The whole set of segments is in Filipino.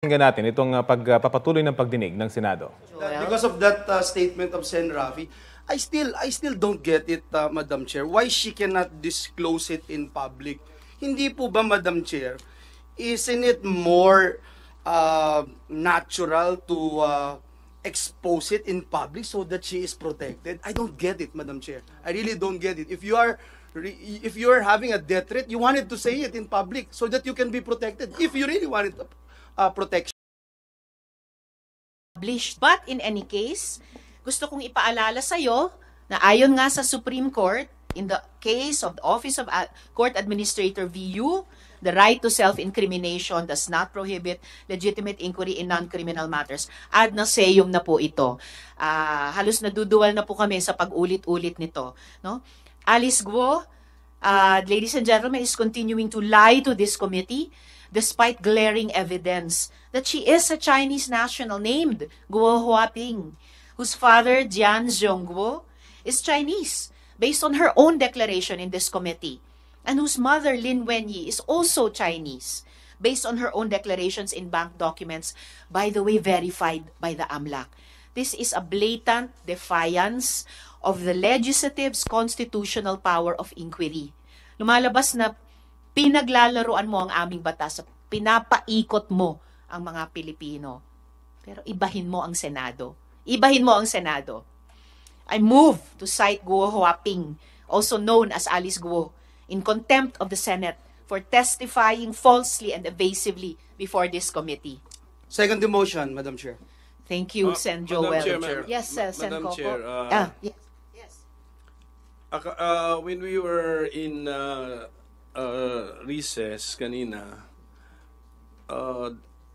Tingnan natin itong pagpapatuloy ng pagdinig ng Senado. Because of that statement of Sen. Rafi, I still don't get it, Madam Chair, why she cannot disclose it in public. Hindi po ba, Madam Chair, isn't it more natural to expose it in public so that she is protected? I don't get it, Madam Chair. I really don't get it. If you are having a death threat, you wanted to say it in public so that you can be protected. If you really wanted protection. But in any case, gusto kong ipaalala sa'yo na ayon nga sa Supreme Court, in the case of the Office of Court Administrator VU, the right to self-incrimination does not prohibit legitimate inquiry in non-criminal matters. Ad nauseam na po ito. Halos naduduwal na po kami sa pag-ulit-ulit nito. No? Alice Guo, ladies and gentlemen, is continuing to lie to this committee despite glaring evidence that she is a Chinese national named Guo Huaping, whose father, Jian Zhongguo, is Chinese, based on her own declaration in this committee, and whose mother, Lin Wenyi, is also Chinese, based on her own declarations in bank documents, by the way, verified by the AMLAC. This is a blatant defiance of the legislative's constitutional power of inquiry. Lumalabas na pinaglalaruan mo ang aming batas, pinapaikot mo ang mga Pilipino. Pero ibahin mo ang Senado. Ibahin mo ang Senado. I move to cite Guo Huaping, also known as Alice Guo, in contempt of the Senate for testifying falsely and evasively before this committee. Second the motion, Madam Chair. Thank you, Sen. Joel. Yes, Sen. Madam Coco. Chair, Yes. When we were in recess kanina,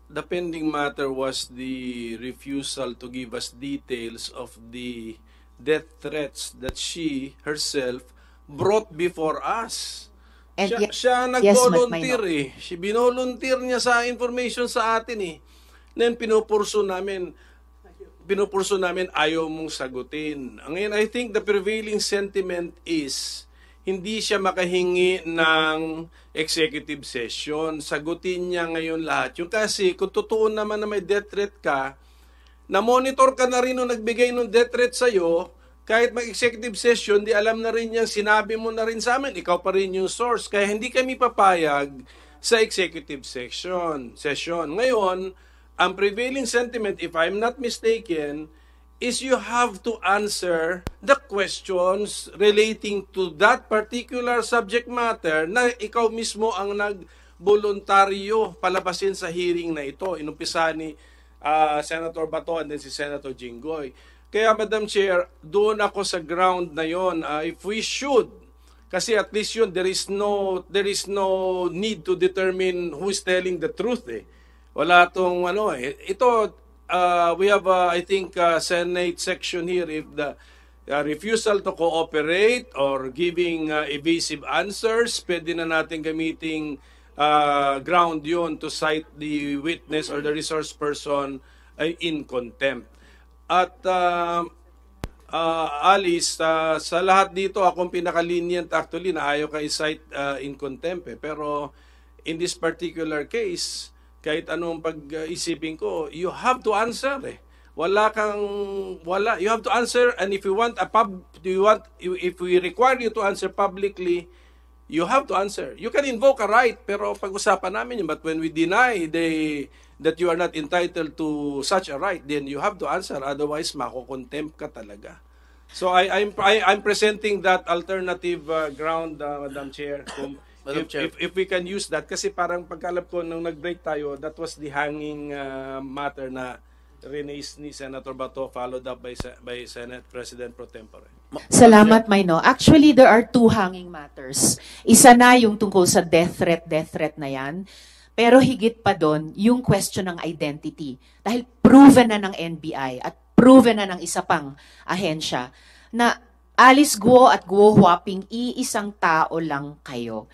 the pending matter was the refusal to give us details of the death threats that she herself brought before us. And Siya nag-volunteer eh. Binolunteer niya sa information sa atin eh. Then pinupurso namin ayaw mong sagutin. Ngayon, I think the prevailing sentiment is hindi siya makahingi ng executive session. Sagutin niya ngayon lahat. Yung kasi, kung totoo naman na may death threat ka, na-monitor ka na rin nung nagbigay ng death threat sa'yo, kahit mag-executive session, di alam na rin niya, sinabi mo na rin sa amin, ikaw pa rin yung source. Kaya hindi kami papayag sa executive session. Ngayon, ang prevailing sentiment, if I'm not mistaken, is you have to answer the questions relating to that particular subject matter na ikaw mismo ang nag-voluntaryo palabasin sa hearing na ito. Inumpisa ni Senator Bato and then si Senator Jinggoy. Kaya, Madam Chair, doon ako sa ground na yon. If we should, kasi at least yun, there is no need to determine who is telling the truth eh. Wala tong ito, we have I think Senate section here, if the refusal to cooperate or giving evasive answers, pwede na natin gamiting ground yun to cite the witness or the resource person in contempt. At Alice, sa lahat dito akong pinaka-lenient actually na ayaw ka i-cite in contempt eh. Pero in this particular case, kahit anong pag-isipin ko, you have to answer eh. You have to answer, and if if we require you to answer publicly, you have to answer. You can invoke a right, pero pag-usapan namin yun. But when we deny that you are not entitled to such a right, then you have to answer. Otherwise, mako-contempt ka talaga. So I'm presenting that alternative ground, Madam Chair. If we can use that, kasi parang pagkalap ko nung nag-break tayo, that was the hanging matter na release ni Senator Bato, followed up by Senate President Pro Tempore. Salamat, Mayno. Actually, there are two hanging matters. Isa na yung tungkol sa death threat na yan. Pero higit pa doon, yung question ng identity. Dahil proven na ng NBI at proven na ng isa pang ahensya na Alice Guo at Guo Huaping, iisang tao lang kayo.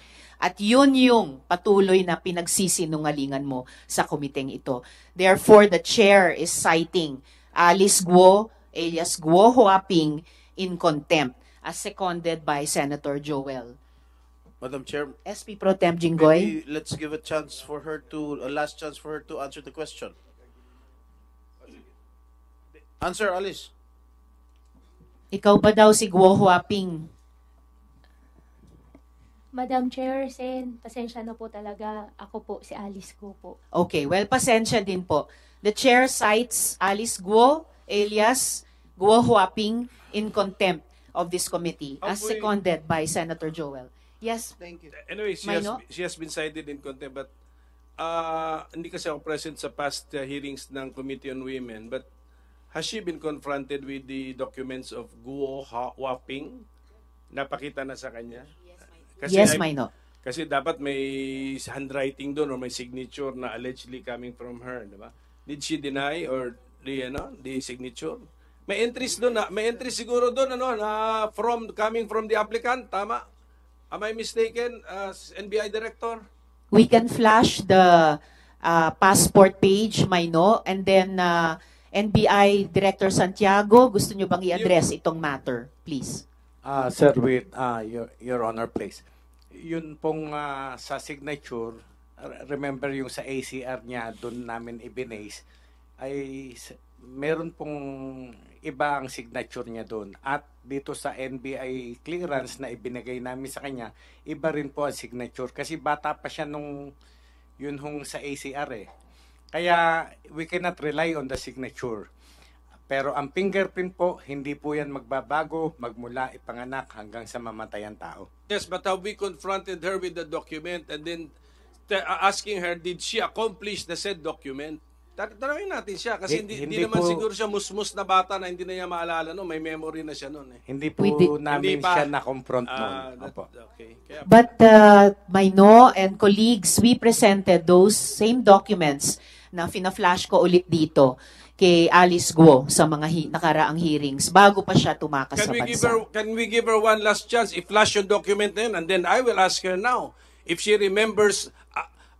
At yun yung patuloy na pinagsisinungalingan mo sa komiteng ito. Therefore, the chair is citing Alice Guo alias Guo Huaping in contempt, as seconded by Senator Joel. Madam Chair, SP Pro Tem Jinggoy. maybe let's give a last chance for her to answer the question. Answer, Alice. Ikaw ba daw si Guo Huaping? Madam Chair, Sen, pasensya na po talaga. Ako po, si Alice Go po. Okay, well, pasensya din po. The chair cites Alice Guo alias Guo Huaping in contempt of this committee as Apoy. seconded by Senator Joel. Yes, Thank you. Anyway, Maino? she has been cited in contempt, but hindi kasi ako present sa past hearings ng Committee on Women, but has she been confronted with the documents of Guo Huaping? Napakita na sa kanya? yes, Maino. Kasi dapat may handwriting doon or may signature na allegedly coming from her, di ba? Did she deny or the signature? May entries doon may entries siguro doon na coming from the applicant, tama? Am I mistaken, NBI director? We can flash the passport page, Maino, and then NBI Director Santiago, gusto nyo bang i-address itong matter, please? Sir, with your honor, please. Yun pong sa signature, remember yung sa ACR niya, doon namin ibinase, ay meron pong iba ang signature niya doon. At dito sa NBI clearance na ibinigay namin sa kanya, iba rin po ang signature. Kasi bata pa siya nung yun hong sa ACR eh. Kaya we cannot rely on the signature. Pero ang fingerprint po, hindi po yan magbabago magmula ipanganak hanggang sa mamatayang tao. Yes, but have we confronted her with the document and then asking her, did she accomplish the said document? Tanungin natin siya kasi hindi naman po, siguro siya musmus na bata na hindi na niya maalala no, may memory na siya noon eh. Hindi po namin Hindi pa. siya na-confront noon. Opo. Okay. Kaya, But Maino and colleagues, we presented those same documents na fina-flash ko ulit dito kay Alice Guo sa mga nakaraang hearings bago pa siya tumakas sa bansa. can we give her one last chance? I-flash yung document na yun and then I will ask her now if she remembers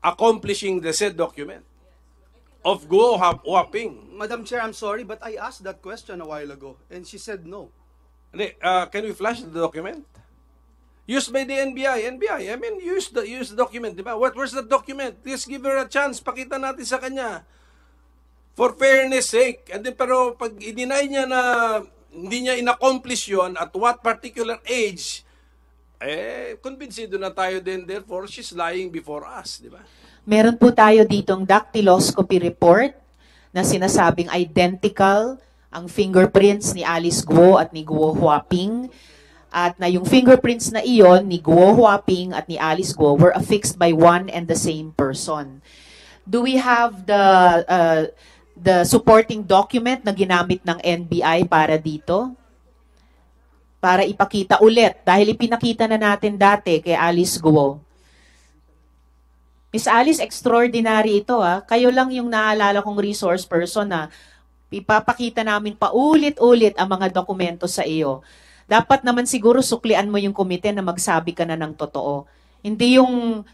accomplishing the said document of Guo Huaping. Madam Chair, I'm sorry, but I asked that question a while ago, and she said no. Can we flash the document? Used by the NBI. I mean, use the document, di ba? Where's the document? Please give her a chance. Pakita natin sa kanya. For fairness sake. And then, pero pag i-deny niya na hindi niya in-accomplish yun, at what particular age, convincido na tayo din, therefore, she's lying before us, di ba? Meron po tayo ditong dactyloscopy report na sinasabing identical ang fingerprints ni Alice Guo at ni Guo Huaping. At na yung fingerprints na iyon ni Guo Huaping at ni Alice Guo were affixed by one and the same person. Do we have the supporting document na ginamit ng NBI para dito? Para ipakita ulit. Dahil ipinakita na natin dati kay Alice Guo. Miss Alice, extraordinary ito Kayo lang yung naalala kong resource person na ipapakita namin paulit-ulit ang mga dokumento sa iyo. Dapat naman siguro suklian mo yung komite na magsabi ka na ng totoo. Hindi yung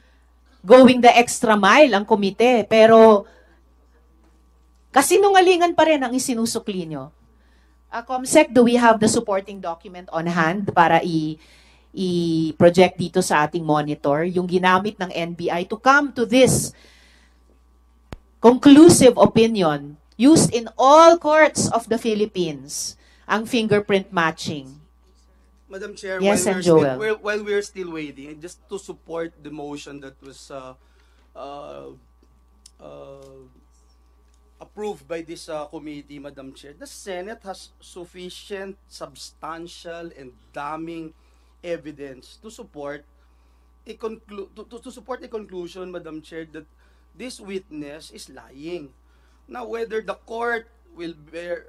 going the extra mile ang komite, pero kasinungalingan pa rin ang isinusukli nyo. Comsec, do we have the supporting document on hand para i-project dito sa ating monitor, yung ginamit ng NBI to come to this conclusive opinion used in all courts of the Philippines, ang fingerprint matching? Madam Chair, Yes, and Joel. while we're still waiting, just to support the motion that was approved by this committee, Madam Chair, the Senate has sufficient, substantial, and damning evidence to support to support a conclusion, Madam Chair, that this witness is lying. Now, whether the court will bear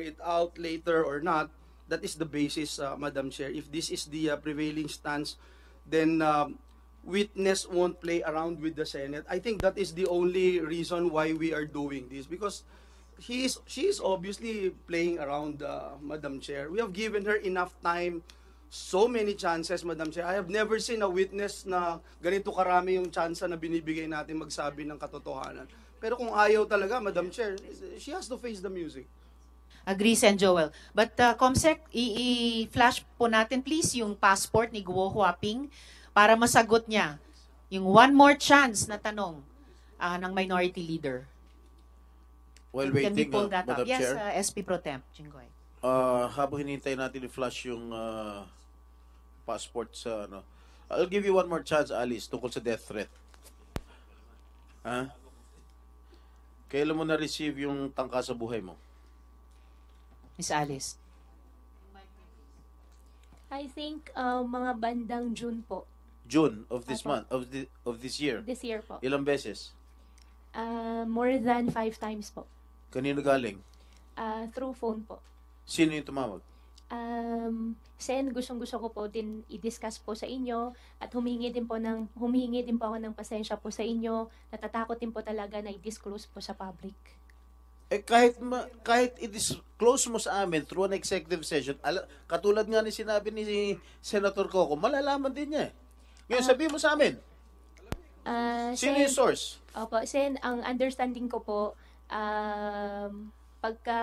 it out later or not, that is the basis, Madam Chair. If this is the prevailing stance, then witness won't play around with the Senate. I think that is the only reason why we are doing this, because she is obviously playing around, Madam Chair. We have given her enough time, so many chances, Madam Chair. I have never seen a witness na ganito karami yung chance na binibigay natin magsabi ng katotohanan. Pero kung ayaw talaga, Madam Chair, she has to face the music. Agree, Sen. Joel. But Comsec, i-flash po natin please yung passport ni Guo Huaping para masagot niya yung one more chance na tanong ng Minority Leader. While Can we waiting, pull that up? Madam Yes, Chair, SP Pro Temp, Jinggoy. habang hinintay natin i-flash yung passport sa ano, I'll give you one more chance, Alice, tungkol sa death threat. Ha? Kailan mo na-receive yung tangka sa buhay mo? Miss Alice. I think mga bandang June po. June of this Apo. month, of this year. This year po. Ilang beses? More than 5 times po. Kanino galing? Through phone po. Sino yung tumawag? Sen, gustong-gusto ko po din i-discuss po sa inyo at humingi din po ako ng pasensya po sa inyo. Natatakot din po talaga na i-disclose po sa public. Eh kahit i-disclose mo sa amin through an executive session, katulad nga ni sinabi ni Senator Coco, malalaman din niya eh. Ngayon sabihin mo sa amin, sino Sen, yung source? Opo, Sen, ang understanding ko po, pagka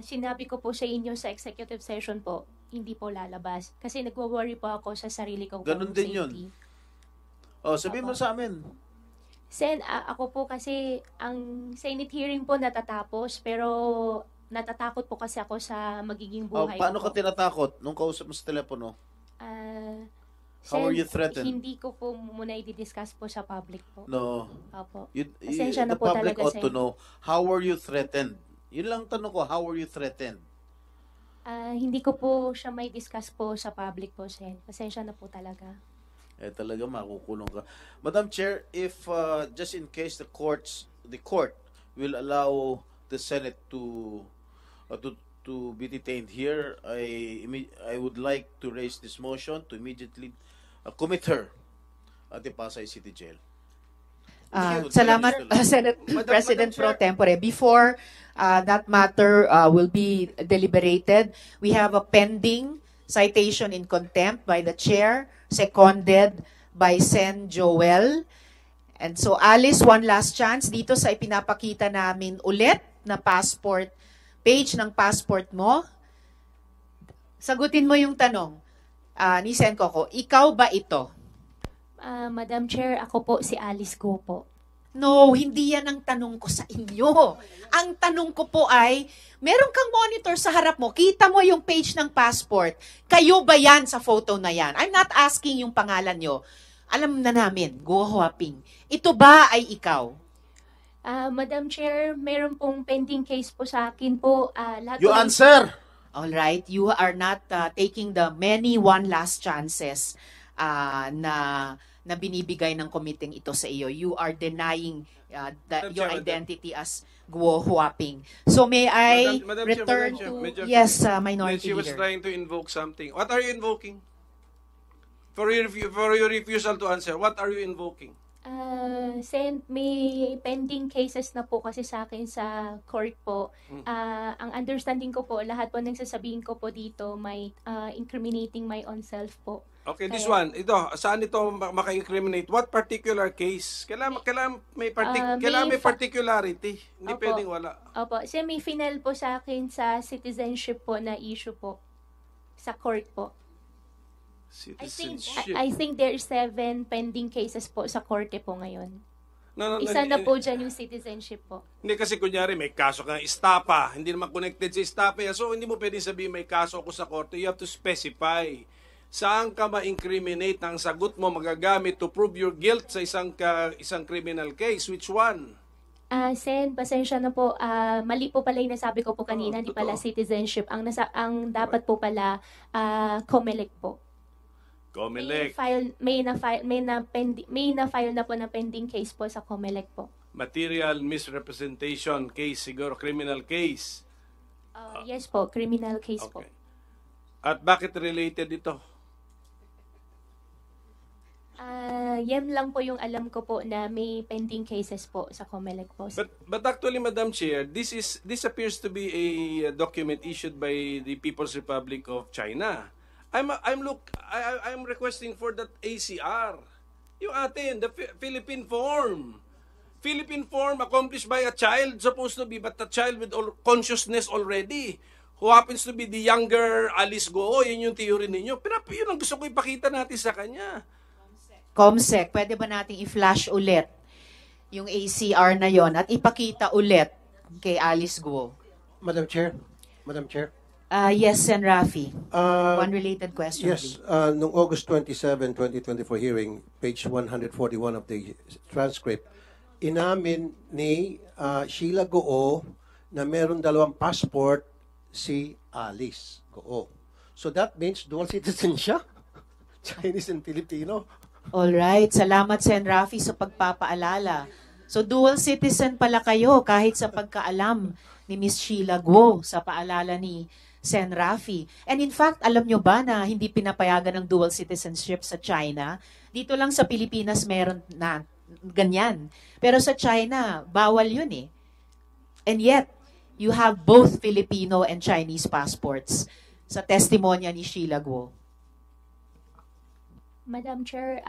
sinabi ko po sa inyo sa executive session po, hindi po lalabas. Kasi nagwo-worry po ako sa sarili ko pong Ganun din yun. safety. Sabihin mo sa amin. Sen, ako po kasi, ang Senate hearing po natatapos, pero natatakot po kasi ako sa magiging buhay Paano ko ka po. tinatakot nung kausap mo sa telepono? How are you threatened? Hindi ko po muna i-discuss po sa public po. No. Opo. The Pasensya na po public talaga, ought to Sen. know, how are you threatened? Yun lang tanong ko, how are you threatened? Hindi ko po siya may discuss po sa public po, Sen. Pasensya na po talaga. Talaga makukulong ka. Madam Chair, if just in case the court will allow the Senate to be detained here, I would like to raise this motion to immediately commit her at the Pasay City Jail. Salamat, Senate President Pro Tempore. Before that matter will be deliberated, we have a pending citation in contempt by the chair, seconded by Sen Joel. And so, Alice, one last chance dito sa ipinapakita namin ulit na passport, page ng passport mo. Sagutin mo yung tanong ni Sen Coco, ikaw ba ito? Madam Chair, ako po si Alice Go po. No, hindi yan ang tanong ko sa inyo. Ang tanong ko po ay, meron kang monitor sa harap mo, kita mo yung page ng passport. Kayo ba yan sa photo na yan? I'm not asking yung pangalan nyo. Alam na namin, Go Huaping. Ito ba ay ikaw? Madam Chair, meron pong pending case po sa akin po. Lahat You po ng- answer! All right, you are not taking the many one last chances na binibigay ng committee ito sa iyo. You are denying your identity as Guo Huaping. So may I Madam Chair, return Madam Chair, to Major yes, Chair. Minority She was Leader. trying to invoke something. What are you invoking? For your refusal to answer, what are you invoking? Sen, may pending cases na po kasi sa akin sa court po. Ang understanding ko po, lahat po ng sasabihin ko po dito may incriminating my own self po. Okay, this Kaya- one. Ito, saan ito maka-incriminate? What particular case? Kailangan may particularity. Hindi Opo. pwedeng wala. Opo, Sen, may final po sa akin sa citizenship po na issue po sa court po. Citizenship. I think there is 7 pending cases po sa korte po ngayon. No, Isa na po dyan yung citizenship po. Hindi kasi kunyari may kaso kang istapa, hindi naman connected sa istapa yan. So hindi mo pwedeng sabihin may kaso ako sa korte. You have to specify. Saan ka ma-incriminate na ang sagot mo magagamit to prove your guilt sa isang criminal case? Which one? Sen, pasensya na po. Mali po pala yung nasabi ko po kanina, di pala totoo. citizenship. Ang dapat po pala COMELEC po. COMELEC. May na-file na po na pending case po sa COMELEC po. Material misrepresentation case, siguro criminal case. Yes po, criminal case po. Okay. At bakit related ito? Yan lang po yung alam ko po na may pending cases po sa COMELEC po. But actually, Madam Chair, this appears to be a document issued by the People's Republic of China. I'm requesting for that ACR. Yung atin, the Philippine form. Philippine form accomplished by a child supposed to be, but a child with consciousness already. Who happens to be the younger Alice Go. Yun yung theory ninyo. Pero yun ang gusto ko ipakita natin sa kanya. Comsec, pwede ba nating i-flash ulit yung ACR na yon at ipakita ulit kay Alice Guo? Madam Chair, Madam Chair. Yes, Sen. Rafi. Uh, One related question, yes, please. noong August 27, 2024 hearing, page 141 of the transcript, inamin ni Sheila Goo na meron dalawang passport si Alice Goo. So that means dual citizen siya? Chinese and Filipino? All right. Salamat, Sen. Rafi, sa pagpapaalala. So, dual citizen pala kayo kahit sa pagkaalam ni Miss Sheila Guo sa paalala ni Sen. Rafi. And in fact, alam nyo ba na hindi pinapayagan ng dual citizenship sa China? Dito lang sa Pilipinas meron na ganyan. Pero sa China, bawal yun eh. And yet, you have both Filipino and Chinese passports sa testimonya ni Sheila Guo. Madam Chair,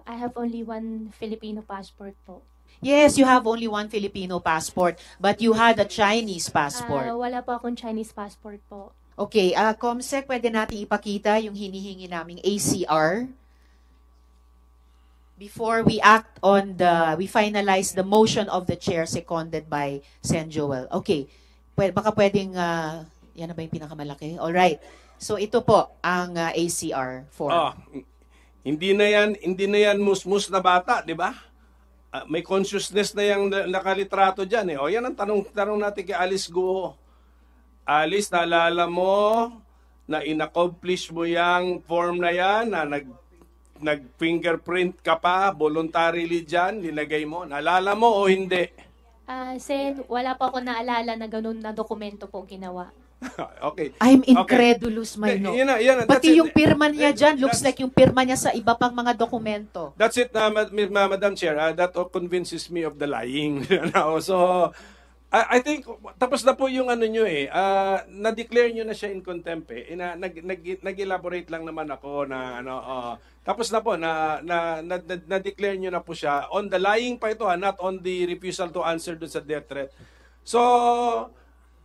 I have only one Filipino passport po. Yes, you have only one Filipino passport, but you had a Chinese passport. Wala po akong Chinese passport po. Okay, Comsec, pwede natin ipakita yung hinihingi naming ACR before we we finalize the motion of the chair seconded by Sen. Joel. Okay, baka pwedeng, yan na ba yung pinakamalaki? Alright, so ito po ang ACR form. Hindi na yan musmus na bata, di ba? May consciousness na yung nakalitrato dyan eh. O yan ang tanong natin kay Alice Guo. Alice, naalala mo na in-accomplish mo yung form na yan, na nag-fingerprint ka pa, voluntarily dyan, linagay mo. Naalala mo o hindi? Sen, wala po ako naalala na ganun na dokumento po ginawa. Okay. I'm incredulous, Mayno. Yan, Pati yung pirma niya dyan, looks like yung pirma niya sa iba pang mga dokumento. That's it, Madam Chair. That convinces me of the lying. So, I think, tapos na po yung ano nyo eh. Na-declare nyo na siya in contempt eh. Nag-elaborate lang naman ako na tapos na po, na-declare nyo na po siya. On the lying pa ito, not on the refusal to answer dun sa death threat. So,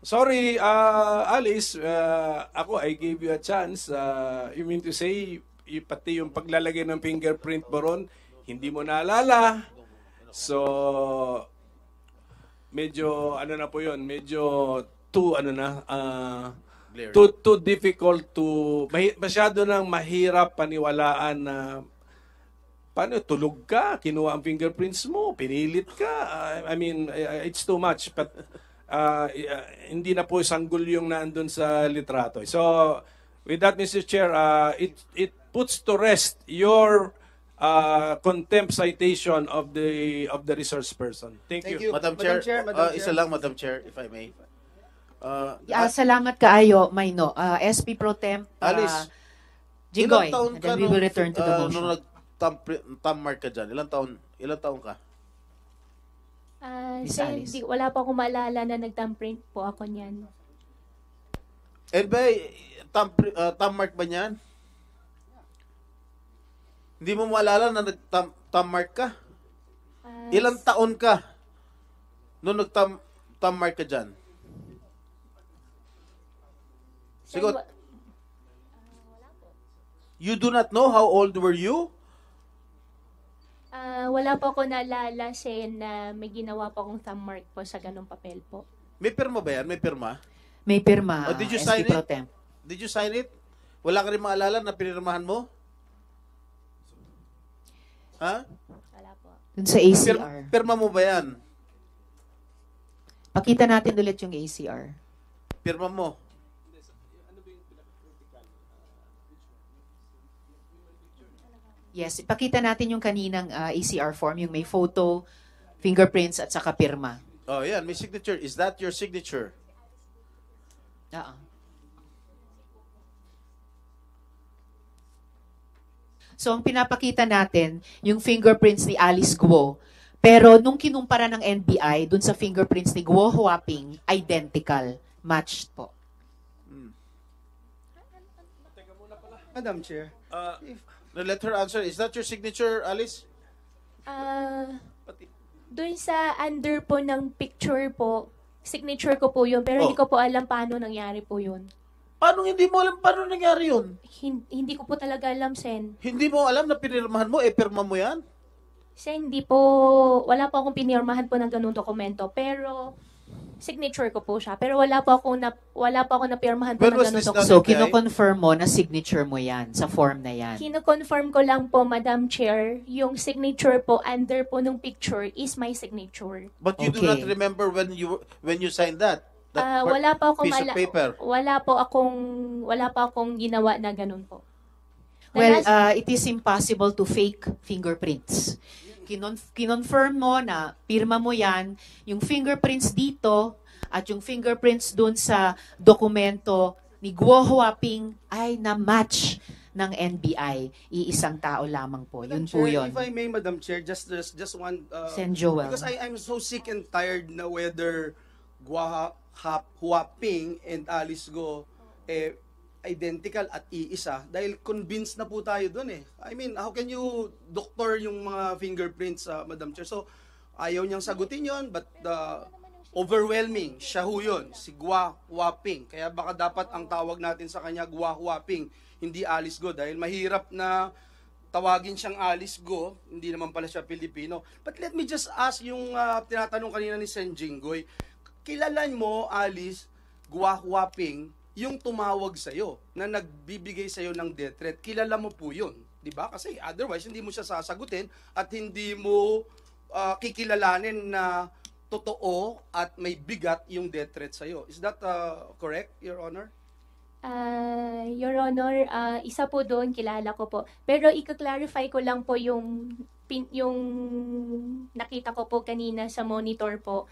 sorry, Alice, I gave you a chance. You mean to say, pati yung paglalagay ng fingerprint mo ron, hindi mo naalala. So, medyo, na po yun, medyo too difficult masyado nang mahirap paniwalaan na, paano, tulog ka, kinuha ang fingerprints mo, pinilit ka. I mean, it's too much, but, hindi na po sanggol yung nandun sa litrato. So, with that, Mr. Chair, it puts to rest your contempt citation of the resource person. Thank you. Madam Chair, isa lang, Madam Chair, if I may. Salamat kaayo, Mayno. SP Pro Temp, Alice, Jigoy, ilang taon and ka then we will return to the motion. nung nag-thumb mark ka dyan? Ilang taon ka? Miss Sen, Alice. wala po akong maalala na nag-thumbprint po ako niyan. And ba, thumb mark ba niyan? Hindi mo maalala na nag-thumb mark ka? Ilang taon ka nung nag-thumb mark ka dyan? Sigot. You do not know how old were you? Wala po ako naalala, Sen, na may ginawa po akong thumb mark po sa ganung papel po. May pirma ba yan? May pirma? May pirma, Did you SP sign Pro it? Temp. Did you sign it? Wala ka rin maalala na pinirmahan mo? Ha? Wala po. Dun sa ACR. Pirma mo ba yan? Pakita natin ulit yung ACR. Pirma mo. Yes, ipakita natin yung kaninang ACR form, yung may photo, fingerprints, at saka pirma. Oh, yan. May signature. Is that your signature? Oo. So, ang pinapakita natin, yung fingerprints ni Alice Guo. Pero nung kinumpara ng NBI, dun sa fingerprints ni Guo Huaping, identical. Matched po. Madam Chair. Let her answer. Is that your signature, Alice? Doon sa under po ng picture po, signature ko po yun, pero hindi ko po alam paano nangyari po yun. Paano hindi mo alam paano nangyari yun? Hindi ko po talaga alam, Sen. Hindi mo alam na pinirmahan mo, pirma mo yan? Sen, hindi po, wala po akong pinirmahan po ng ganung dokumento, pero signature ko po siya. Pero wala po akong napirmahan po When ng was ganung this done? dokumento. So, Okay. kino-confirm mo na signature mo yan sa form na yan. Kino-confirm ko lang po, Madam Chair, yung signature po under po nung picture is my signature. But you do Okay. not remember when you signed that? Wala pa akong piece of paper? wala pa akong ginawa na ganun po. Well, Last- it is impossible to fake fingerprints. Kinonfirm mo na pirma mo yan, yung fingerprints dito at yung fingerprints dun sa dokumento ni Guo Huaping ay na-match ng NBI. Iisang tao lamang po. Madam Yun po Chair, yun. If I may, Madam Chair, just one... Sen Joel. Because I'm so sick and tired na whether Huaping and Alice Go identical at iisa dahil convinced na po tayo doon eh. I mean, how can you doctor yung mga fingerprints, Madam Chair? So, ayaw niyang sagutin yon, but overwhelming, siya ho yun, si Gua Huaping. Kaya baka dapat ang tawag natin sa kanya Gua Huaping, hindi Alice Go dahil mahirap na tawagin siyang Alice Go, hindi naman pala siya Pilipino. But let me just ask yung tinatanong kanina ni Sen Jinggoy, kilalan mo, Alice, Gua Huaping, yung tumawag sa'yo, na nagbibigay sa'yo ng death threat, kilala mo po yun. Diba? Kasi otherwise, hindi mo siya sasagutin at hindi mo kikilalanin na totoo at may bigat yung death threat sa'yo. Is that correct, Your Honor? Your Honor, isa po doon, kilala ko po. Pero i-clarify ko lang po yung nakita ko po kanina sa monitor po.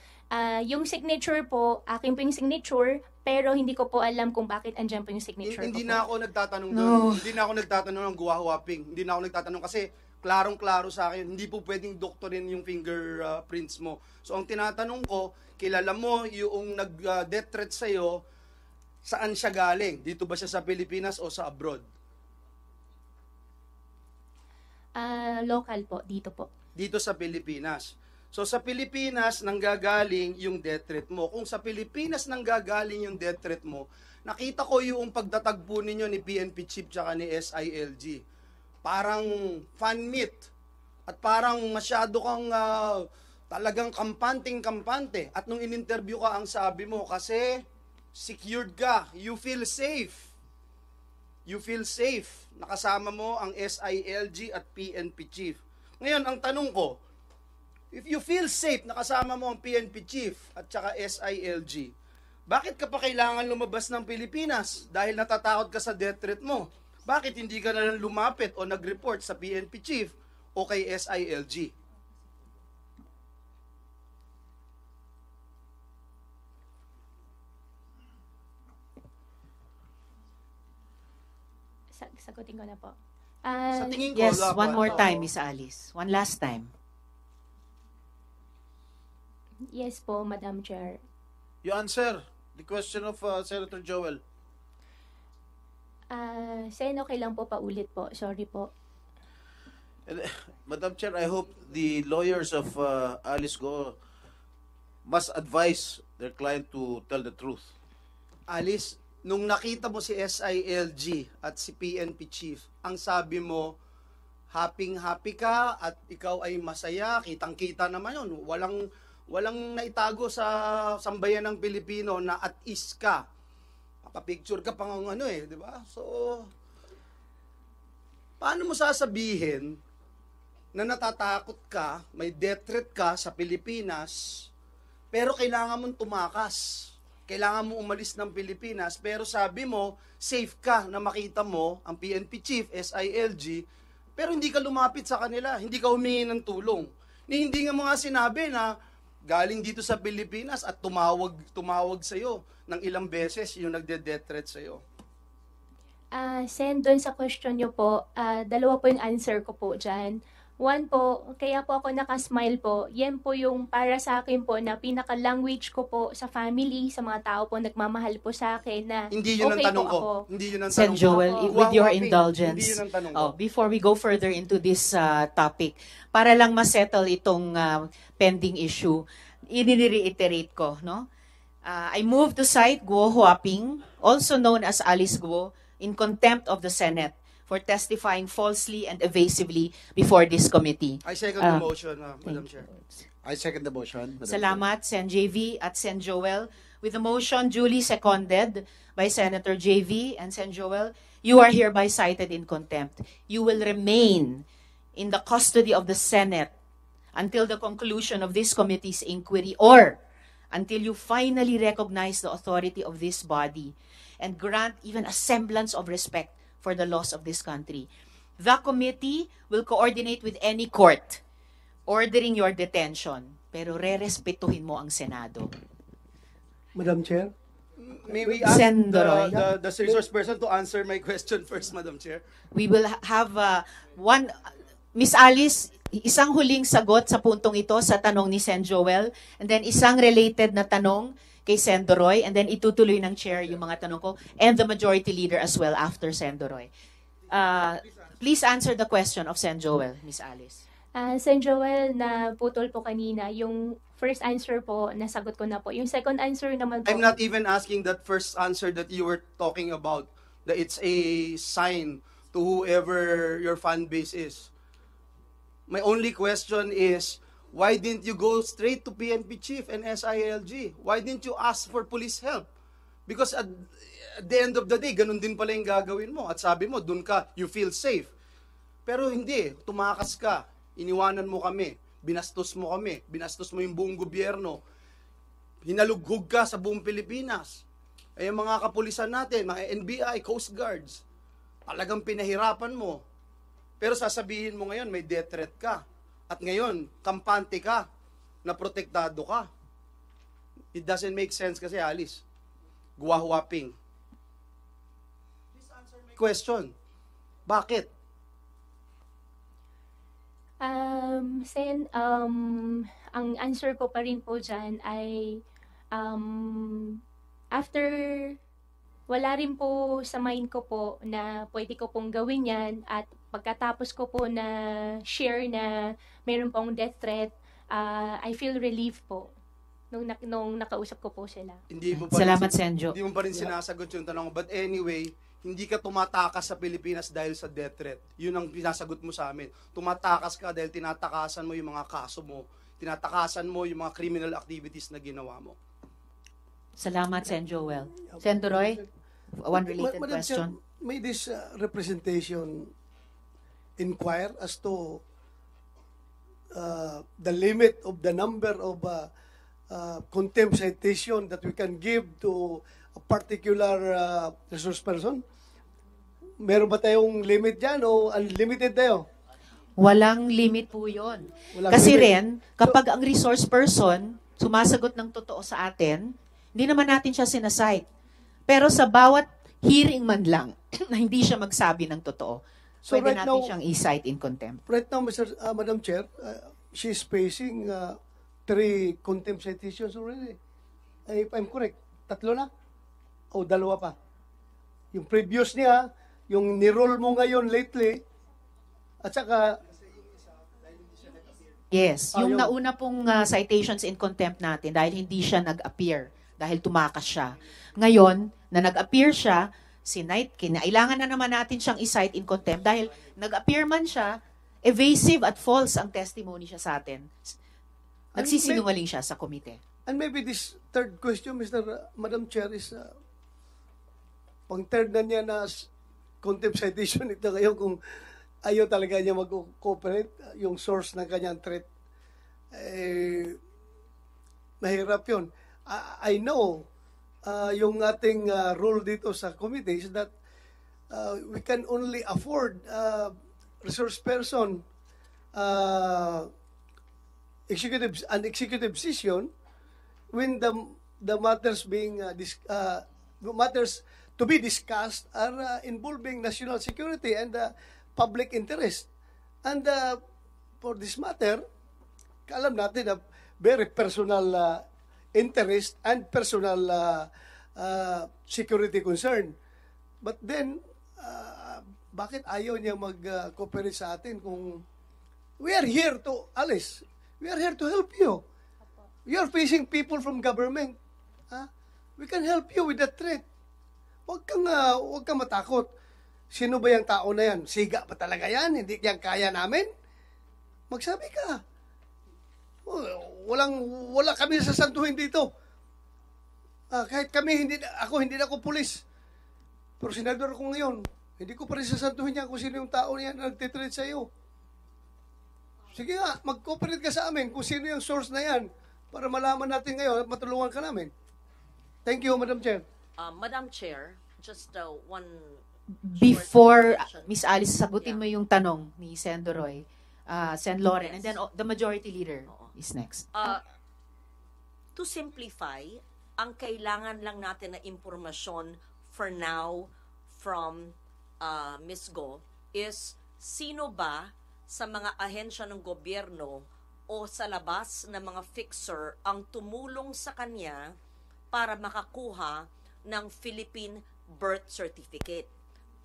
Yung signature po, akin po yung signature, pero hindi ko po alam kung bakit andyan po yung signature Hindi ko na po. ako nagtatanong doon. Hindi na ako nagtatanong ng Gua Huaping. Hindi na ako nagtatanong kasi klarong-klaro sa akin, hindi po pwedeng doktorin yung fingerprints mo. So ang tinatanong ko, kilala mo yung nag-death threat sa'yo, saan siya galing? Dito ba siya sa Pilipinas o sa abroad? Local po, dito po. Dito sa Pilipinas. So sa Pilipinas nanggagaling yung death threat mo. Kung sa Pilipinas nanggagaling yung death threat mo, nakita ko yung pagtatagpo ninyo ni PNP Chief tsaka ni SILG. Parang fan meet. At parang masyado kang talagang kampante. At nung in-interview ka, ang sabi mo, kasi secured ka, you feel safe. You feel safe. Nakasama mo ang SILG at PNP Chief. Ngayon, ang tanong ko, if you feel safe, nakasama mo ang PNP Chief at saka SILG, bakit ka pa kailangan lumabas ng Pilipinas? Dahil natatakot ka sa death threat mo. Bakit hindi ka na lang lumapit o nag-report sa PNP Chief o kay SILG? Sagutin ko na po. Sa tingin ko, Yes, dapat, one more time, Miss Alice. One last time. Yes po, Madam Chair. You answer the question of Senator Joel. Sen, okay lang po, paulit po. Sorry po. And, Madam Chair, I hope the lawyers of Alice Go must advise their client to tell the truth. Alice, nung nakita mo si SILG at si PNP Chief, ang sabi mo, happy ka at ikaw ay masaya, kitang-kita naman yun. Walang naitago sa sambayan ng Pilipino na at ease ka. Nakapicture ka pang di ba? So, paano mo sasabihin na natatakot ka, may death threat ka sa Pilipinas, pero kailangan mong tumakas? Kailangan mo umalis ng Pilipinas, pero sabi mo, safe ka na makita mo ang PNP Chief, SILG, pero hindi ka lumapit sa kanila, hindi ka humingi ng tulong. Hindi nga mga sinabi na galing dito sa Pilipinas at tumawag sa'yo ng ilang beses yung nagde-death threat sa'yo. Sen, doon sa question nyo po, dalawa po yung answer ko po dyan. One po, kaya po ako nakasmile po, yan po yung para sa akin po na pinaka-language ko po sa family, sa mga tao po nagmamahal po sa akin na Hindi yun okay ang tanong po ko. ako. Hindi yun ang Sen tanong ko. Joel, Ako. with your Huaping, indulgence, hindi yun ang tanong ko. before we go further into this topic, para lang ma-settle itong pending issue, i-reiterate ko, no? I move to cite Guo Huaping, also known as Alice Guo, in contempt of the Senate for testifying falsely and evasively before this committee. I second the motion, Madam Chair. I second the motion. Madam Salamat, Sen. JV at Sen. Joel. With the motion duly seconded by Senator JV and Sen. Joel, you are hereby cited in contempt. You will remain in the custody of the Senate until the conclusion of this committee's inquiry or until you finally recognize the authority of this body and grant even a semblance of respect for the laws of this country. The committee will coordinate with any court ordering your detention, pero re-respetuhin mo ang Senado. Madam Chair? May we ask Sen. Doroy. the resource person to answer my question first, Madam Chair? We will have one, Miss Alice, isang huling sagot sa puntong ito sa tanong ni Sen. Joel, and then isang related na tanong kay Sen. Doroy, and then itutuloy ng chair yung mga tanong ko, and the majority leader as well after Sen. Doroy. Please answer the question of Sen. Joel, Miss Alice. Sen. Joel, na putol po kanina, yung first answer po, nasagot ko na po. Yung second answer naman po. I'm not even asking that first answer that you were talking about, that it's a sign to whoever your fan base is. My only question is, why didn't you go straight to PNP chief and SILG? Why didn't you ask for police help? Because at the end of the day, ganun din pala yung gagawin mo. At sabi mo, dun ka, you feel safe. Pero hindi, tumakas ka, iniwanan mo kami, binastos mo kami, binastos mo yung buong gobyerno, hinalughog ka sa buong Pilipinas. Ay yung mga kapulisan natin, mga NBI, Coast Guards, talagang pinahirapan mo. Pero sasabihin mo ngayon, may death threat ka. At ngayon, kampante ka, na protektado ka. It doesn't make sense kasi, Alice. Guwahuaping. Please answer my question. Bakit? Ang answer ko pa rin po dyan ay after wala rin po sa mind ko po na pwede ko pong gawin yan at pagkatapos ko po na share na mayroon pong death threat, I feel relief po nung nakausap ko po sila. Salamat, Senjo. Hindi mo pa rin sinasagot yung tanong. But anyway, hindi ka tumatakas sa Pilipinas dahil sa death threat. Yun ang pinasagot mo sa amin. Tumatakas ka dahil tinatakasan mo yung mga kaso mo. Tinatakasan mo yung mga criminal activities na ginawa mo. Salamat, Sen. Joel. Sen. Doroy, one related Madam question. Chair, may this representation inquire as to the limit of the number of contempt citation that we can give to a particular resource person? Meron ba tayong limit dyan o unlimited tayo? Walang limit po yun. Walang Kasi limit. rin, kapag ang resource person sumasagot ng totoo sa atin, hindi naman natin siya sinasite. Pero sa bawat hearing man lang na hindi siya magsabi ng totoo, So pwede right natin now- siyang i-cite in contempt. Right now, Madam Chair, she's facing 3 contempt citations already. If I'm correct, 3 na? O 2 pa? Yung previous niya, yung niroll mo ngayon lately, at saka, Yes, yung yung- nauna pong citations in contempt natin dahil hindi siya nag-appear, dahil tumakas siya. Ngayon, na nag-appear siya, kinailangan na naman natin siyang i-cite in contempt dahil nag-appear man siya, evasive at false ang testimony siya sa atin. Nagsisinungaling siya sa komite. and maybe this third question, Madam Chair, is pang third na niya na contempt citation ito ngayon kung ayaw talaga niya mag-cooperate, yung source ng kanyang threat. Mahirap yun. I know yung ating rule dito sa committee is that we can only afford resource person an executive session when the matters being matters to be discussed are involving national security and public interest. And for this matter, alam natin na very personal interest and personal security concern. But then, bakit ayaw niya mag-cooperate sa atin kung we are here to, Alice, we are here to help you. You are facing people from government. We can help you with that threat. Huwag kang matakot. Sino ba yung tao na yan? Siga pa talaga yan? Hindi yan kaya namin? Magsabi ka. Wala kami sasantuhin dito. Kahit kami, hindi na ako pulis. Pero senador ako ngayon. Hindi ko pa rin sasantuhin yan kung sino yung tao na yan na nagtitreat sa iyo. Sige nga, mag-cooperate ka sa amin kung sino yung source na yan para malaman natin ngayon at matulungan ka namin. Thank you, Madam Chair. Madam Chair, just one... Before, Miss Alice, sagutin mo yung tanong ni Sen. Roy, Sen. Lauren, and then the majority leader is next. To simplify, ang kailangan lang natin na impormasyon for now from Ms. Go is sino ba sa mga ahensya ng gobyerno o sa labas na mga fixer ang tumulong sa kanya para makakuha ng Philippine birth certificate.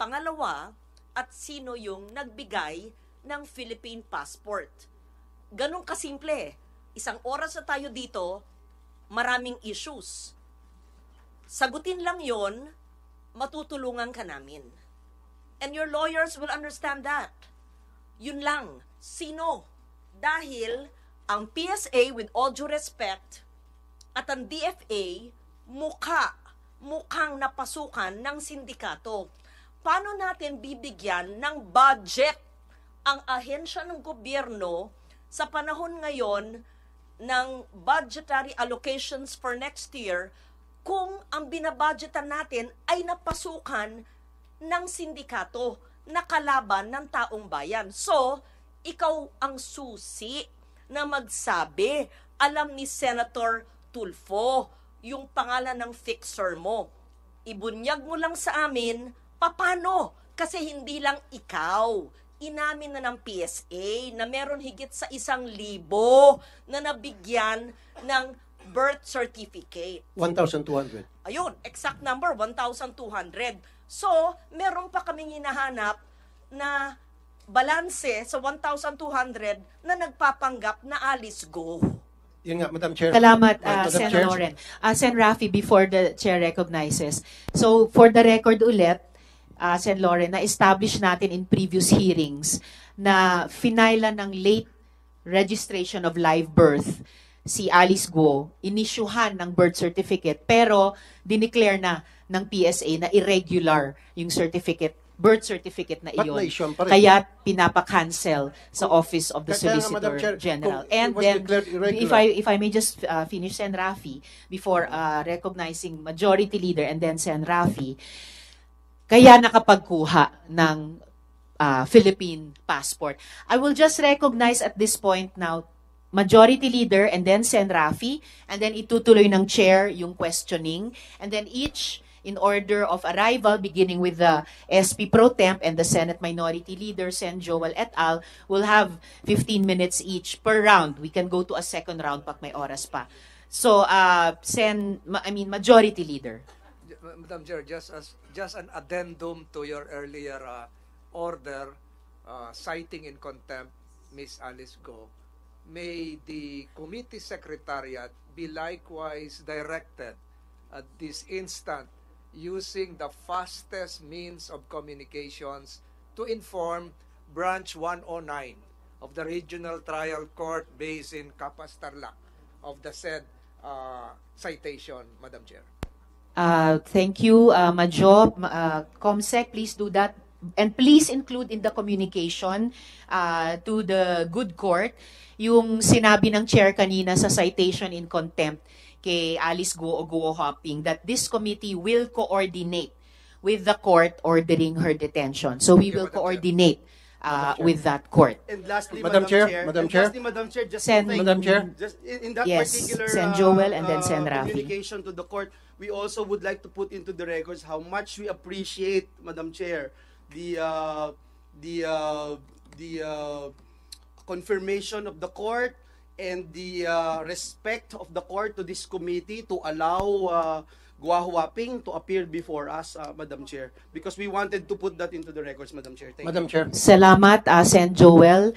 Pangalawa, at sino yung nagbigay ng Philippine passport. Ganun kasimple. Isang oras na tayo dito, maraming issues. Sagutin lang yon, matutulungan ka namin. And your lawyers will understand that. Yun lang. Sino? Dahil ang PSA, with all due respect, at ang DFA, mukhang napasukan ng sindikato. Paano natin bibigyan ng budget ang ahensya ng gobyerno sa panahon ngayon ng budgetary allocations for next year kung ang binabudgetan natin ay napasukan ng sindikato na kalaban ng taong bayan? So, ikaw ang susi na magsabi. Alam ni Senator Tulfo yung pangalan ng fixer mo. Ibunyag mo lang sa amin, paano? Kasi hindi lang ikaw. Inamin na ng PSA na meron higit sa 1,000 na nabigyan ng birth certificate. 1,200. Ayun, exact number, 1,200. So, meron pa kaming hinahanap na balanse sa 1,200 na nagpapanggap na Alice Go. Yun nga, Madam Chair. Salamat, Madam Sen. Chair. Lauren. Sen. Rafi, before the Chair recognizes. So, for the record ulit, Sen. Lauren, na-establish natin in previous hearings na finailan ng late registration of live birth si Alice Go, inisyuhan ng birth certificate, pero dineclare na ng PSA na irregular yung birth certificate na Ba't iyon. na-issue pa rin? Kaya pinapa-cancel sa Office of the Kaya nga, Madam Solicitor Chair, General. kung it And was then, declared irregular. if I may just finish, Sen. Rafi, before recognizing Majority Leader and then Sen. Rafi, kaya nakapagkuha ng Philippine passport. I will just recognize at this point now Majority Leader and then Sen. Rafi, and then itutuloy ng Chair yung questioning, and then each in order of arrival, beginning with the SP Pro Temp and the Senate Minority Leader, Sen. Joel et al., will have 15 minutes each per round. We can go to a second round pag may oras pa. So, Majority Leader. Madam Chair, just an addendum to your earlier order citing in contempt Ms. Alice Go, may the committee secretariat be likewise directed at this instant using the fastest means of communications to inform Branch 109 of the Regional Trial Court based in Capas, Tarlac of the said citation, Madam Chair. Thank you, Majo. Comsec, please do that. And please include in the communication to the good court yung sinabi ng chair kanina sa citation in contempt kay Alice Go o Go Hopping that this committee will coordinate with the court ordering her detention. So we will coordinate with that court. And lastly, Madam Chair, Madam Chair. Lastly, Madam Chair, just Sen. to thank Madam Chair. just in that Yes, particular Sen. Joel and then Sen. Rafi. communication to the court, we also would like to put into the records how much we appreciate, Madam Chair, the confirmation of the court and the respect of the court to this committee to allow Gua Huaping to appear before us, Madam Chair, because we wanted to put that into the records, Madam Chair. Thank you. Madam Chair. Salamat, Sen. Joel.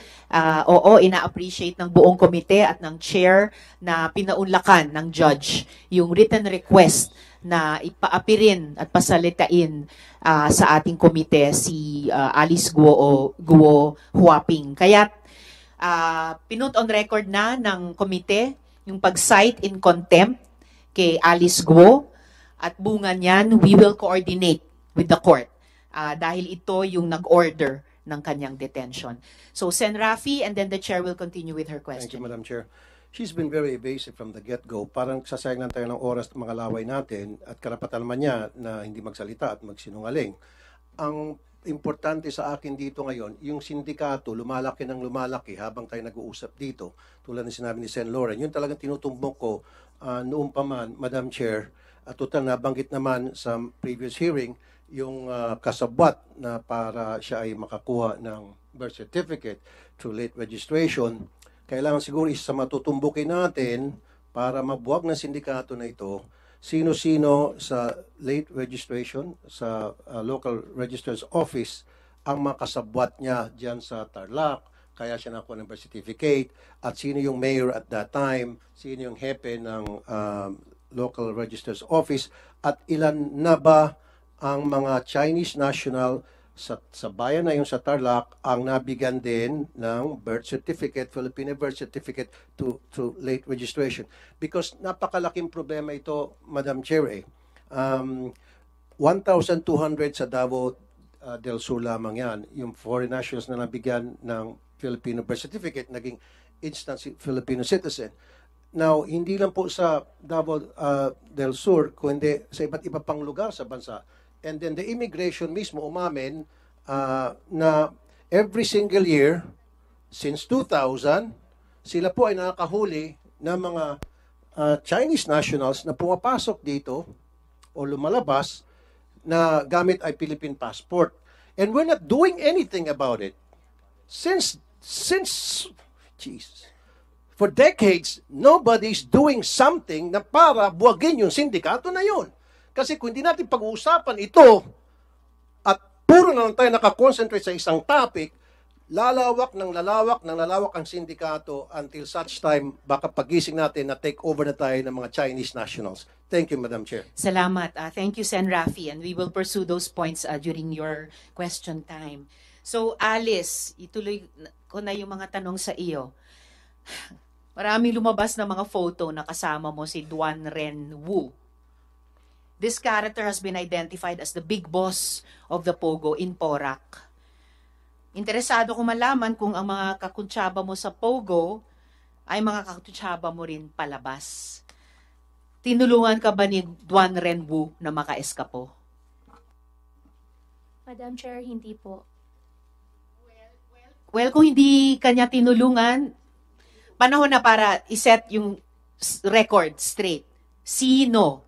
Oo, ina-appreciate ng buong komite at ng chair na pinaunlakan ng judge yung written request na ipaapirin at pasalitain sa ating komite si Alice Guo Huaping. Kaya pinut on record na ng komite yung pag-cite in contempt kay Alice Guo at bunga niyan, we will coordinate with the court dahil ito yung nag-order ng kanyang detention. So, Sen. Rafi, and then the chair will continue with her question. Thank you, Madam Chair. She's been very evasive from the get-go. Parang sasayang lang tayo ng oras ng mga laway natin at karapatan naman niya na hindi magsalita at magsinungaling. Ang importante sa akin dito ngayon, yung sindikato lumalaki ng lumalaki habang tayo nag-uusap dito. Tulad ng sinabi ni Sen. Lauren, yun talagang tinutumbok ko noong pa man, Madam Chair, at total nabanggit naman sa previous hearing yung kasabwat na para siya ay makakuha ng birth certificate through late registration. Kailangan siguro isa sa matutumbukin natin para mabuwag ng sindikato na ito, sino-sino sa late registration sa local registrar's office ang makasabwat niya dyan sa Tarlac, kaya siya nakuha ng birth certificate, at sino yung mayor at that time, sino yung hepe ng local registrar's office, at ilan na ba ang mga Chinese national sa bayan na yung sa Tarlac ang nabigyan din ng birth certificate, Filipino birth certificate to late registration. Because napakalaking problema ito, Madam Chair. 1,200 sa Davao del Sur lamang yan. Yung foreign nationals na nabigyan ng Filipino birth certificate, naging instant Filipino citizen. Now, hindi lang po sa Davao del Sur, kundi sa iba't iba pang lugar sa bansa. And then the immigration mismo umamin na every single year, since 2000, sila po ay nakakahuli ng mga Chinese nationals na pumapasok dito o lumalabas na gamit ay Philippine passport. And we're not doing anything about it. Since Jesus. For decades, nobody's doing something na para buwagin yung sindikato na yun. Kasi kung hindi natin pag-uusapan ito at puro na lang tayo nakakonsentrate sa isang topic, lalawak ang sindikato until such time baka pagising natin na take over na tayo ng mga Chinese nationals. Thank you, Madam Chair. Salamat. Thank you, Sen. Rafi, and we will pursue those points during your question time. So, Alice, ituloy ko na yung mga tanong sa iyo. Maraming lumabas na mga photo na kasama mo si Duan Ren Wu. This character has been identified as the big boss of the Pogo in Porac. Interesado ko malaman kung ang mga kakuntsaba mo sa Pogo ay mga kakuntsaba mo rin palabas. Tinulungan ka ba ni Duan Ren Wu na makaeskapo? Madam Chair, hindi po. Well, kung hindi kanya tinulungan, panahon na para iset yung record straight. Sino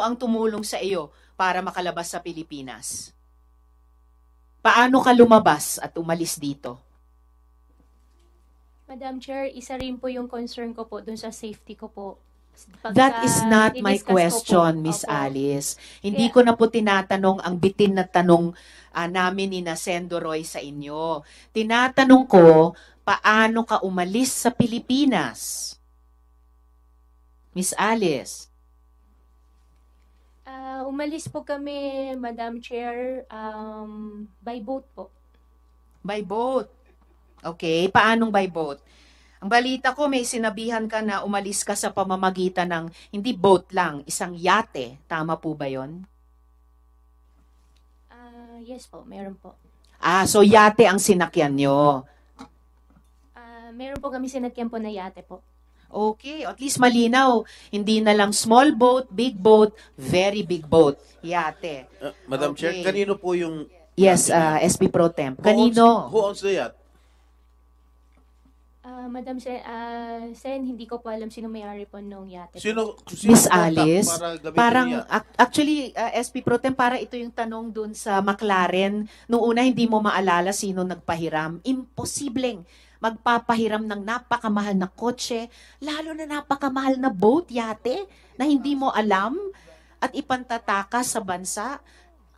ang tumulong sa iyo para makalabas sa Pilipinas? Paano ka lumabas at umalis dito? Madam Chair, isa rin po yung concern ko po dun sa safety ko po. That is not my question, Miss Alice. Hindi ko na po tinatanong ang bitin na tanong namin ni Nasendo Roy sa inyo. Tinatanong ko, paano ka umalis sa Pilipinas? Miss Alice. Umalis po kami, Madam Chair, by boat po. By boat? Okay, paanong by boat? Ang balita ko, may sinabihan ka na umalis ka sa pamamagitan ng, hindi boat lang, isang yate. Tama po ba yon? Yes po, meron po. So yate ang sinakyan nyo? Meron po kami sinakyan po na yate po. Okay, at least malinaw. Hindi na lang small boat, big boat, very big boat. Yate. Madam Chair, kanino po yung... Yes, SP Pro Temp. Kanino? Who owns the yacht? Madam Sen, hindi ko po alam sino may-ari po nung yate. Sino Miss Alice, parang actually, SP Pro Tem, para ito yung tanong dun sa McLaren. Noong una, hindi mo maalala sino nagpahiram. Imposibleng magpapahiram ng napakamahal na kotse, lalo na napakamahal na boat, yate, na hindi mo alam. at ipantatakas sa bansa?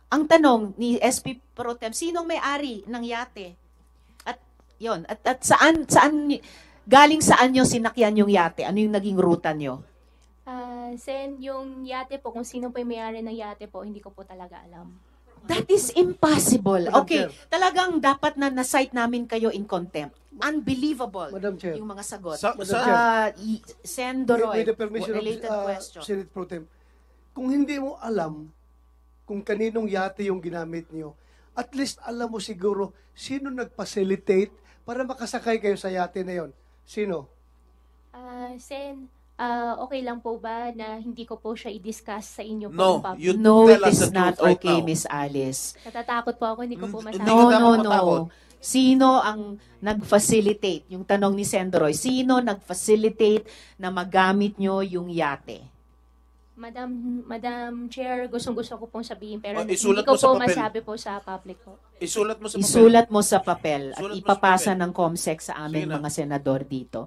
Ang tanong ni SP Pro Tem, sinong may-ari ng yate? At yon, at saan galing saan nyo sinakyan yung yate? Ano yung naging ruta nyo? Sen, yung yate po, kung sino po yung may-ari ng yate po, hindi ko po talaga alam. That is impossible. Madam Okay, Chair. talagang dapat na na-cite namin kayo in contempt. Unbelievable Madam Chair. yung mga sagot. Sa- Sen Doroy, With the permission related of question. Senate Pro Tem, kung hindi mo alam kung kaninong yate yung ginamit niyo, at least alam mo siguro sino nag-facilitate para makasakay kayo sa yate na yon. Sino? Sen, okay lang po ba na hindi ko po siya i-discuss sa inyo po? No, in public? you No, tell it us is the not truth right okay, now. Miss Alice. Natatakot po ako, hindi ko po Hindi masabi. ka No, dapat no, matakot. no. Sino ang nag-facilitate? Yung tanong ni Sendroy, sino nag-facilitate na magamit nyo yung yate? Madam Chair, gustong-gusto ko pong sabihin, pero hindi isulat ko mo sa po papel. masabi po sa public po. Isulat mo sa papel. Isulat mo sa papel at Isulat mo sa ipapasa papel. ng COMSEC sa aming Sige na. mga senador dito.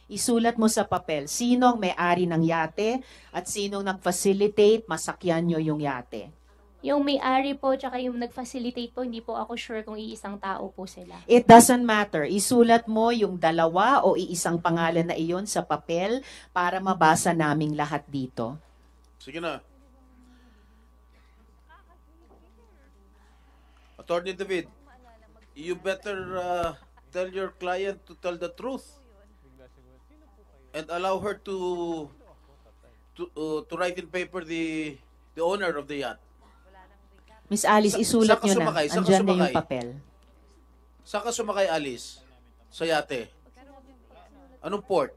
Isulat mo sa papel sino ang may-ari ng yate at sino nag-facilitate masakyan nyo yung yate. Yung may-ari po, tsaka yung nag-facilitate po, hindi po ako sure kung iisang tao po sila. It doesn't matter. Isulat mo yung dalawa o iisang pangalan na iyon sa papel para mabasa naming lahat dito. Sige na. Attorney David, you better tell your client to tell the truth and allow her to write in paper the owner of the yacht. Miss Alice, isulat Saka nyo na. sumakay, saka Andyan na sumakay. yung papel. Saan ka sumakay, Alice? Sa yate? Anong port?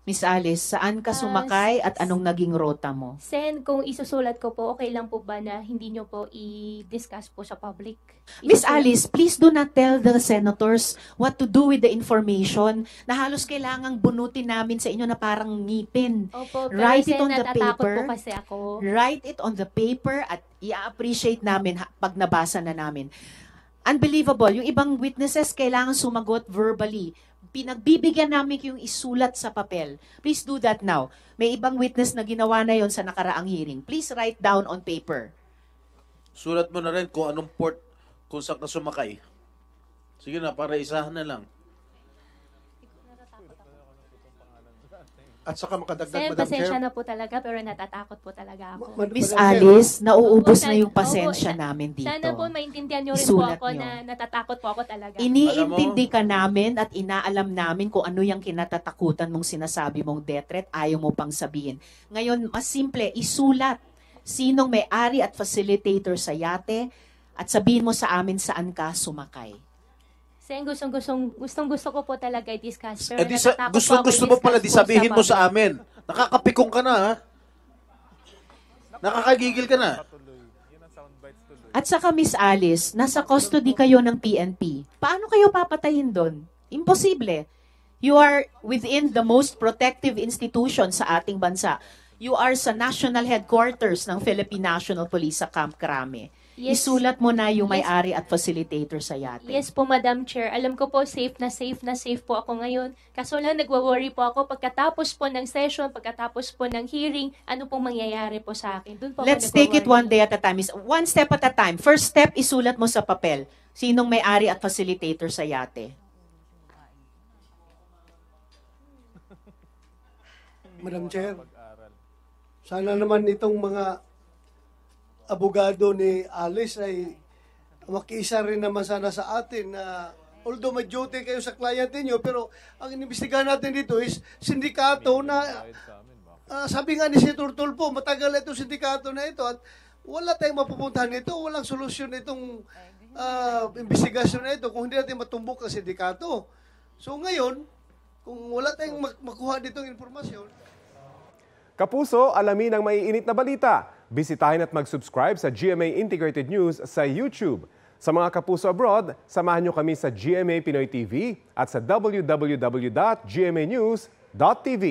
Miss Alice, saan ka sumakay at anong naging rota mo? Sen, kung isusulat ko po, okay lang po ba na hindi nyo po i-discuss po sa public? Miss Isusulat- Alice, please do not tell the senators what to do with the information na halos kailangang bunutin namin sa inyo na parang ngipin. Opo, pero Write it Sen, on the natatakot paper. po kasi ako. Write it on the paper at i-appreciate namin pag nabasa na namin. Unbelievable. Yung ibang witnesses kailangan sumagot verbally. Pinagbibigyan namin yung isulat sa papel. Please do that now. May ibang witness na ginawa na yon sa nakaraang hearing. Please write down on paper. Sulat mo na rin kung anong port, kung saan ka sumakay. Sige na, para isahan na lang. At saka makadagdag, Sen, Madam pasensya Chair. na po talaga, pero natatakot po talaga ako. Miss Madam Chair, Alice, nauubos Opo, na yung opo, pasensya sa- namin dito. Sana po maintindihan nyo rin Isulat po ako nyo. na natatakot po ako talaga. Iniintindi ka namin at inaalam namin kung ano yung kinatatakutan mong sinasabi mong death threat, ayaw mo pang sabihin. Ngayon, mas simple, isulat sinong may-ari at facilitator sa yate at sabihin mo sa amin saan ka sumakay. Sen, gustong-gusto ko po talaga i-discuss. Pero Eh, natatakot gusto mo pala, di sabihin mo sa amin. Nakakapikong ka na, ha? Nakakagigil ka na. At saka Miss Alice, nasa custody kayo ng PNP. Paano kayo papatayin doon? Imposible. You are within the most protective institution sa ating bansa. You are sa national headquarters ng Philippine National Police sa Camp Crame. Yes. Isulat mo na yung Yes. may-ari at facilitator sa yate. Yes po, Madam Chair. Alam ko po, safe na safe po ako ngayon. Kaso lang, nagwa-worry po ako pagkatapos po ng session, pagkatapos po ng hearing, ano pong mangyayari po sa akin. Doon po ako Let's take it nagwa-worry. one day at a time. One step at a time. First step, isulat mo sa papel. Sinong may-ari at facilitator sa yate? Madam Chair, sana naman itong mga abogado ni Alice ay makiisa rin naman sana sa atin na although may duty kayo sa client niyo, pero ang inimbestigahan natin dito is sindikato na sabi nga ni Senator Tulfo, matagal itong sindikato na ito at wala tayong mapupuntahan nito, walang solusyon itong investigasyon na ito kung hindi natin matumbok ang sindikato. So ngayon, kung wala tayong makuha ditong informasyon, Kapuso, alamin ang maiinit na balita. Bisitahin at mag-subscribe sa GMA Integrated News sa YouTube. Sa mga kapuso abroad, samahan nyo kami sa GMA Pinoy TV at sa www.gmanews.tv.